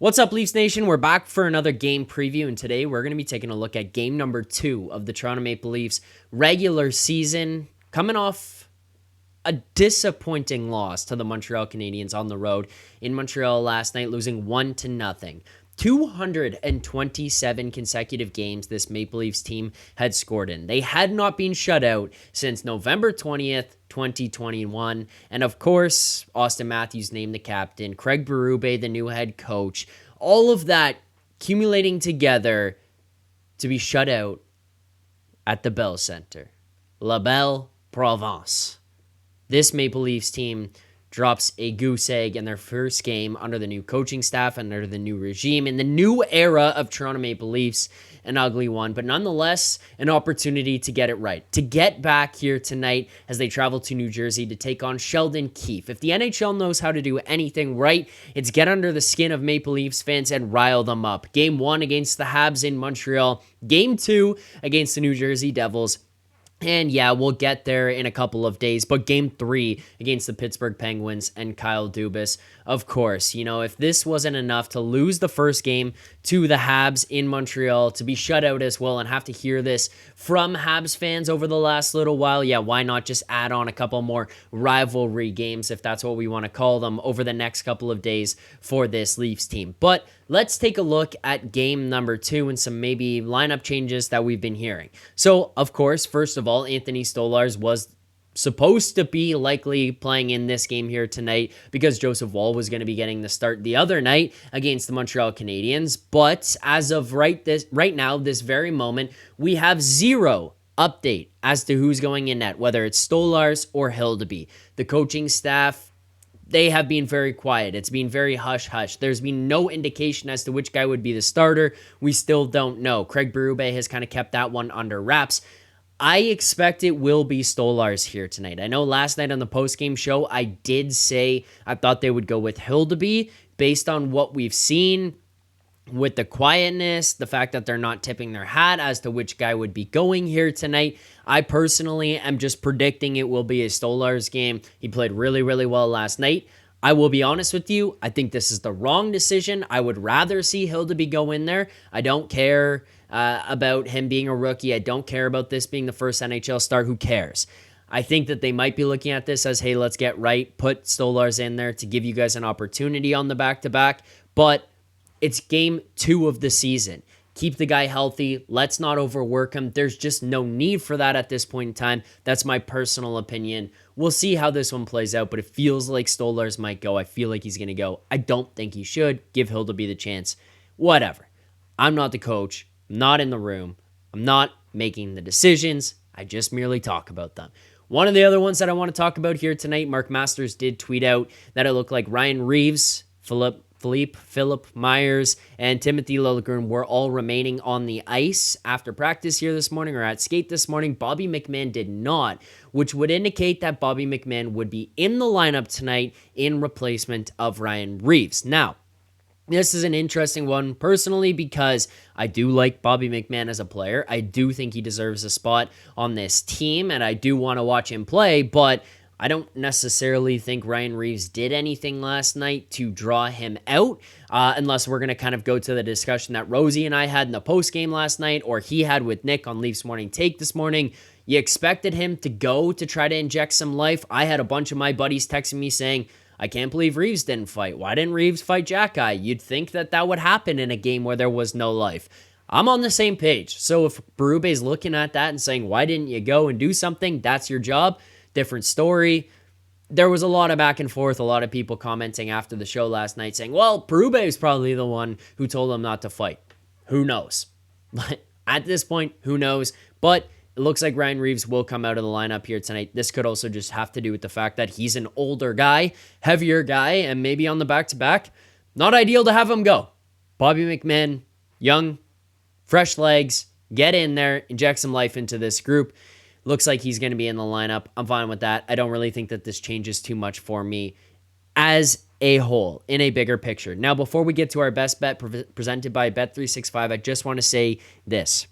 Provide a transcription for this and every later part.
What's up, Leafs Nation? We're back for another game preview, and today we're going to be taking a look at game number 2 of the Toronto Maple Leafs regular season, coming off a disappointing loss to the Montreal Canadiens on the road in Montreal last night, losing 1-0. 227 consecutive games this Maple Leafs team had scored in. They had not been shut out since November 20th, 2021. And of course, Austin Matthews named the captain, Craig Berube the new head coach. All of that accumulating together to be shut out at the Bell Center. La Belle Province. This Maple Leafs team drops a goose egg in their first game under the new coaching staff and under the new regime in the new era of Toronto Maple Leafs. An ugly one, but nonetheless, an opportunity to get it right. To get back here tonight as they travel to New Jersey to take on Sheldon Keefe. If the NHL knows how to do anything right, it's get under the skin of Maple Leafs fans and rile them up. Game 1 against the Habs in Montreal. Game 2 against the New Jersey Devils. And yeah, we'll get there in a couple of days. But game 3 against the Pittsburgh Penguins and Kyle Dubas, of course, if this wasn't enough to lose the first game to the Habs in Montreal, to be shut out as well and have to hear this from Habs fans over the last little while, yeah, why not just add on a couple more rivalry games, if that's what we want to call them, over the next couple of days for this Leafs team. But let's take a look at game number 2 and some maybe lineup changes that we've been hearing. So, of course, first of all, Anthony Stolarz was supposed to be likely playing in this game here tonight because Joseph Woll was going to be getting the start the other night against the Montreal Canadiens. But as of right now, this very moment, we have zero update as to who's going in net, whether it's Stolarz or Hildeby. The coaching staff, they have been very quiet. It's been very hush-hush. There's been no indication as to which guy would be the starter. We still don't know. Craig Berube has kind of kept that one under wraps. I expect it will be Stolarz here tonight. I know last night on the postgame show, I did say I thought they would go with Hildeby based on what we've seen with the quietness, the fact that they're not tipping their hat as to which guy would be going here tonight. I personally am just predicting it will be a Stolarz game. He played really, really well last night. I will be honest with you. I think this is the wrong decision. I would rather see Hildeby go in there. I don't care about him being a rookie. I don't care about this being the first NHL start. Who cares? I think that they might be looking at this as, hey, let's get right. Put Stolarz in there to give you guys an opportunity on the back-to-back. But it's game 2 of the season. Keep the guy healthy. Let's not overwork him. There's just no need for that at this point in time. That's my personal opinion. We'll see how this one plays out, but it feels like Stolarz might go. I feel like he's going to go. I don't think he should. Give Hildeby the chance. Whatever. I'm not the coach. I'm not in the room. I'm not making the decisions. I just merely talk about them. One of the other ones that I want to talk about here tonight, Mark Masters did tweet out that it looked like Ryan Reeves, Philip Myers, and Timothy Liljegren were all remaining on the ice after practice here this morning or at skate this morning. Bobby McMann did not, which would indicate that Bobby McMann would be in the lineup tonight in replacement of Ryan Reeves. Now, this is an interesting one personally because I do like Bobby McMann as a player. I do think he deserves a spot on this team, and I do want to watch him play, but I don't necessarily think Ryan Reeves did anything last night to draw him out, unless we're going to kind of go to the discussion that Rosie and I had in the postgame last night, or he had with Nick on Leafs Morning Take this morning. You expected him to go to try to inject some life. I had a bunch of my buddies texting me saying, I can't believe Reeves didn't fight. Why didn't Reeves fight Jack Guy? You'd think that would happen in a game where there was no life. I'm on the same page. So if Berube's looking at that and saying, why didn't you go and do something? That's your job. Different story. There was a lot of back and forth, a lot of people commenting after the show last night saying, well, Berube is probably the one who told him not to fight. Who knows? At this point, who knows? But it looks like Ryan Reeves will come out of the lineup here tonight. This could also just have to do with the fact that he's an older guy, heavier guy, and maybe on the back-to-back, not ideal to have him go. Bobby McMann, young, fresh legs, get in there, inject some life into this group. Looks like he's going to be in the lineup. I'm fine with that. I don't really think that this changes too much for me as a whole in a bigger picture. Now, before we get to our best bet presented by Bet365, I just want to say this.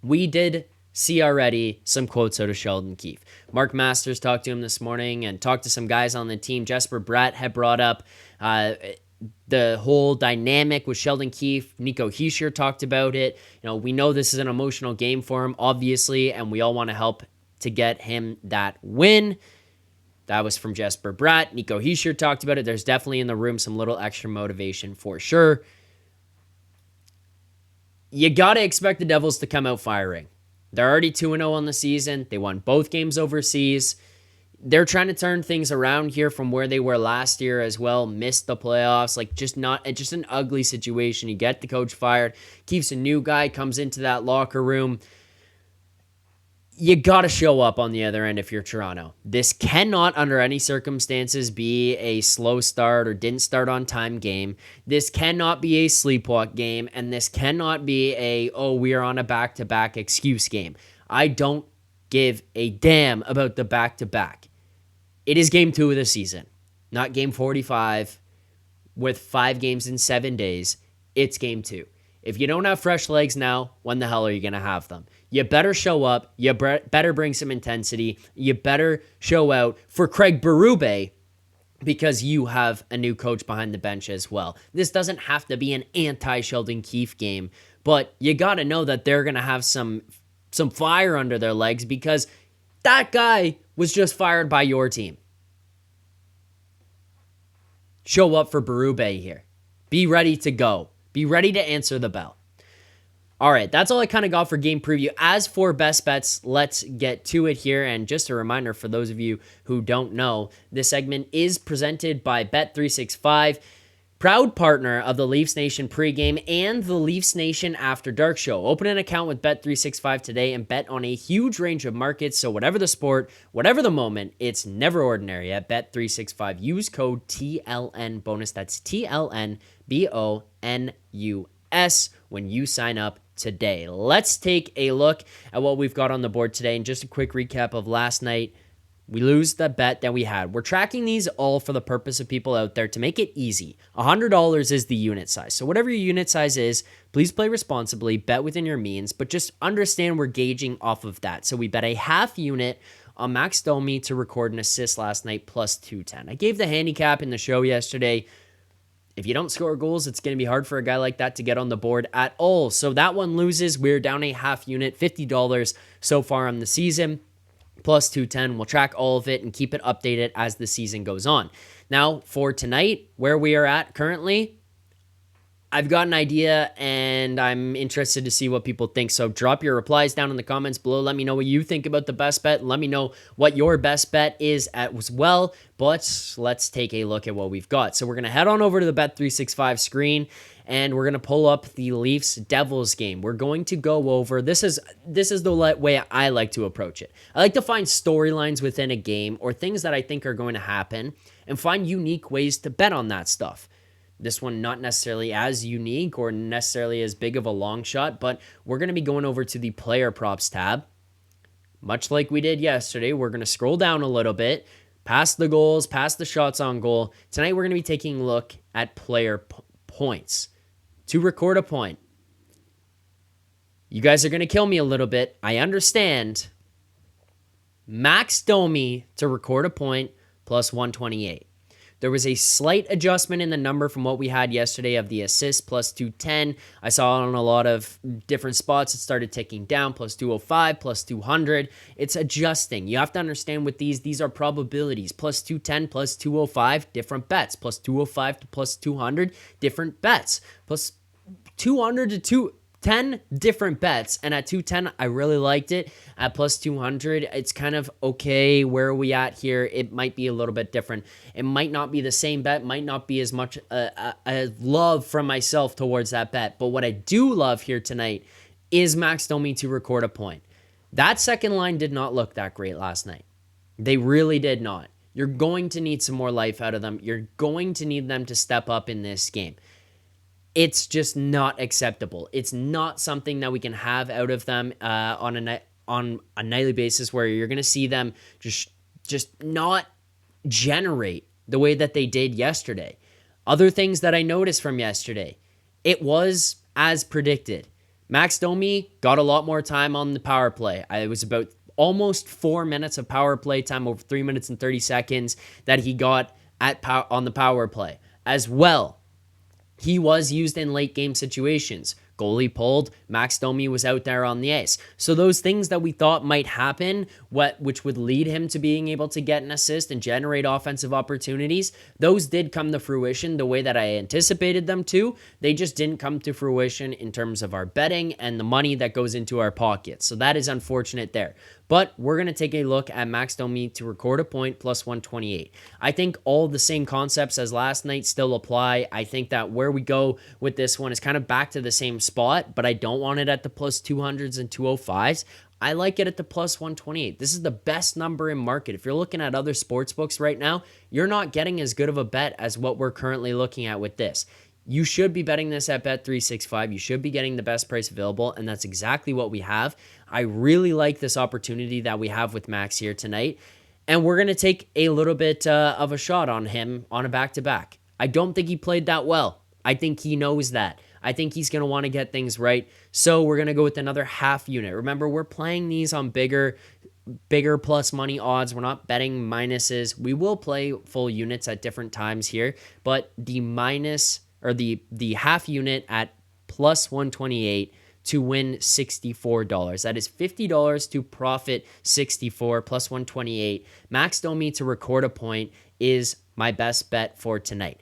We did see already some quotes out of Sheldon Keefe. Mark Masters talked to him this morning and talked to some guys on the team. Jesper Bratt had brought up the whole dynamic with Sheldon Keefe. Nico Hischier talked about it. We know this is an emotional game for him, obviously, and we all want to help to get him that win. That was from Jesper Bratt. Nico Hischier talked about it. There's definitely in the room some little extra motivation for sure. You got to expect the Devils to come out firing. They're already 2-0 on the season. They won both games overseas. They're trying to turn things around here from where they were last year as well. Missed the playoffs. Just an ugly situation. You get the coach fired. Keeps a new guy, comes into that locker room. You got to show up on the other end if you're Toronto. This cannot, under any circumstances, be a slow start or didn't start on time game. This cannot be a sleepwalk game, and this cannot be we are on a back-to-back excuse game. I don't give a damn about the back-to-back. It is game 2 of the season, not game 45 with 5 games in 7 days. It's game 2. If you don't have fresh legs now, when the hell are you going to have them? You better show up. You better bring some intensity. You better show out for Craig Berube because you have a new coach behind the bench as well. This doesn't have to be an anti-Sheldon Keefe game, but you got to know that they're going to have some fire under their legs because that guy was just fired by your team. Show up for Berube here. Be ready to go. Be ready to answer the bell. All right, that's all I kind of got for game preview. As for best bets, let's get to it here. And just a reminder for those of you who don't know, this segment is presented by Bet365, proud partner of the Leafs Nation pregame and the Leafs Nation After Dark show. Open an account with Bet365 today and bet on a huge range of markets. So whatever the sport, whatever the moment, it's never ordinary at Bet365. Use code TLN bonus. That's TLNBONUS when you sign up today. Let's take a look at what we've got on the board today. And just a quick recap of last night. We lose the bet that we had. We're tracking these all for the purpose of people out there to make it easy. $100 is the unit size. So whatever your unit size is, please play responsibly, bet within your means, but just understand we're gauging off of that. So we bet a half unit on Max Domi to record an assist last night plus 210. I gave the handicap in the show yesterday. If you don't score goals, it's going to be hard for a guy like that to get on the board at all. So that one loses. We're down a half unit, $50 so far on the season. Plus 210. We'll track all of it and keep it updated as the season goes on. Now, for tonight, where we are at currently, I've got an idea and I'm interested to see what people think. So drop your replies down in the comments below. Let me know what you think about the best bet. Let me know what your best bet is as well. But let's take a look at what we've got. So we're going to head on over to the Bet365 screen and we're going to pull up the Leafs Devils game. We're going to go over, this is the way I like to approach it. I like to find storylines within a game or things that I think are going to happen and find unique ways to bet on that stuff. This one not necessarily as unique or necessarily as big of a long shot, but we're going to be going over to the player props tab. Much like we did yesterday, we're going to scroll down a little bit, past the goals, past the shots on goal. Tonight we're going to be taking a look at player points. To record a point. You guys are going to kill me a little bit. I understand. Max Domi to record a point plus 128. There was a slight adjustment in the number from what we had yesterday of the assist plus 210. I saw it on a lot of different spots. It started ticking down, plus 205, plus 200. It's adjusting. You have to understand with these are probabilities. Plus 210, plus 205, different bets. Plus 205 to plus 200, different bets. Plus 200 to 210, different bets. And at 210, I really liked it. At plus 200, it's kind of okay. Where are we at here? It might be a little bit different. It might not be the same bet, might not be as much a love from myself towards that bet. But what I do love here tonight is Max Domi to record a point. That second line did not look that great last night. They really did not. You're going to need some more life out of them. You're going to need them to step up in this game. It's just not acceptable. It's not something that we can have out of them on a nightly basis where you're going to see them just not generate the way that they did yesterday. Other things that I noticed from yesterday, it was as predicted. Max Domi got a lot more time on the power play. It was about almost 4 minutes of power play time, over 3 minutes and 30 seconds that he got on the power play. As well, he was used in late game situations. Goalie pulled, Max Domi was out there on the ice. So those things that we thought might happen, which would lead him to being able to get an assist and generate offensive opportunities, those did come to fruition the way that I anticipated them to. They just didn't come to fruition in terms of our betting and the money that goes into our pockets. So that is unfortunate there. But we're going to take a look at Max Domi to record a point plus 128. I think all the same concepts as last night still apply. I think that where we go with this one is kind of back to the same spot, but I don't want it at the plus 200s and 205s. I like it at the plus 128. This is the best number in market. If you're looking at other sports books right now, you're not getting as good of a bet as what we're currently looking at with this. You should be betting this at Bet365. You should be getting the best price available, and that's exactly what we have. I really like this opportunity that we have with Max here tonight, and we're going to take a little bit of a shot on him on a back-to-back. I don't think he played that well. I think he knows that. I think he's going to want to get things right, so we're going to go with another half unit. Remember, we're playing these on bigger plus money odds. We're not betting minuses. We will play full units at different times here, but the half unit at plus 128 to win $64. That is $50 to profit 64 plus 128. Max Domi to record a point is my best bet for tonight.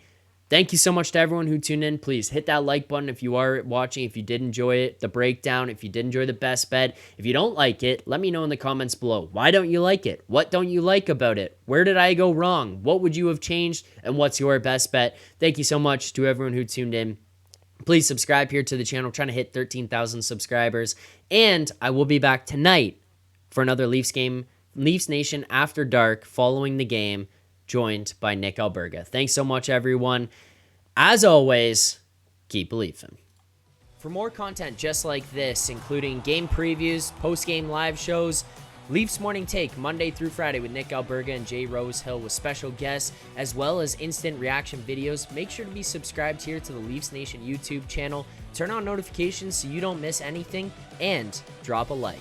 Thank you so much to everyone who tuned in. Please hit that like button if you are watching, if you did enjoy it, the breakdown, if you did enjoy the best bet. If you don't like it, let me know in the comments below. Why don't you like it? What don't you like about it? Where did I go wrong? What would you have changed? And what's your best bet? Thank you so much to everyone who tuned in. Please subscribe here to the channel. I'm trying to hit 13,000 subscribers. And I will be back tonight for another Leafs game, Leafs Nation After Dark, following the game, joined by Nick Alberga. Thanks so much, everyone. As always, keep believing. For more content just like this, including game previews, post-game live shows, Leafs Morning Take Monday through Friday with Nick Alberga and Jay Rosehill with special guests, as well as instant reaction videos, make sure to be subscribed here to the Leafs Nation YouTube channel. Turn on notifications so you don't miss anything, and drop a like.